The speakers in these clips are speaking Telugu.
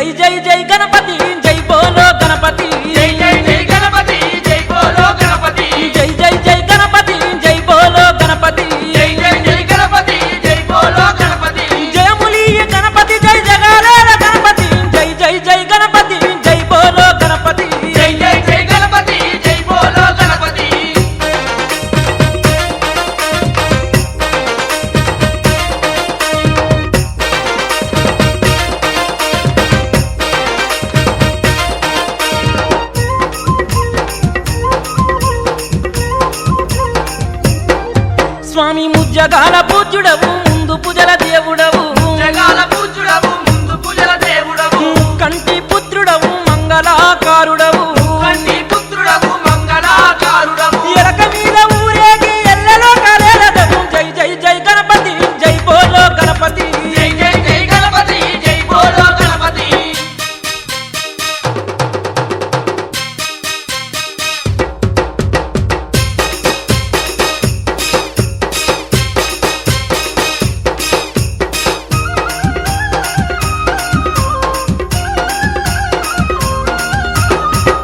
జై జై జై గణపతి జై బోలో గణపతి జై జై జై గణపతి జై బోలో గణపతి జై జై జై గణపతి జై బోలో గణపతి జై జై జై గణపతి జై బోలో గణపతి జయములీయ గణపతి జై జగాలేల గణపతి జై జై జై గణపతి జై బోలో గణపతి జై జై జై గణపతి జై బోలో గణపతి స్వామి ముజ్జగాల పూజ్యుడవు ముందు పూజల దేవుడవు జగాల పూజ్యుడవు ముందు పూజల దేవుడవు కంటి పుత్రుడవు మంగళాకారుడవు కంటి పుత్రుడవు మంగళాకారుడవు ఎలక మీద ఊరేగి ఎల్లలో కలేలదవు జై జై జై గణపతి జై బోలో గణపతి జై జై జై గణపతి జై బోలో గణపతి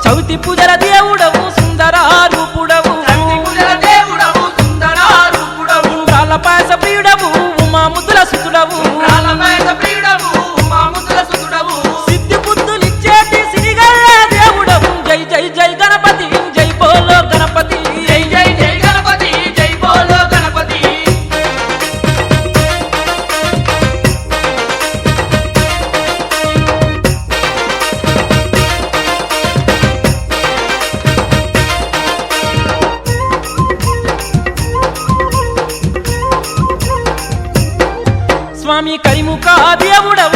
చవితి పూజల దేవుడవు సుందర రూపుడవు కంటి పూజల దేవుడవు సుందరారూపుడవు ఉండ్రాల పాయస ప్రియుడవు ఉమా ముద్దుల సుతుడవు రాలమేత ప్రియుడవు మాముతుల సుతుడవు సిద్ధి బుద్ధులిచ్చేటి సిరిగల్ల దేవుడవు జై జై జై గణపతి జై బోలో గణపతి జై జై జై గణపతి జై బోలో గణపతి స్వామి కరిముఖ దేవుడవు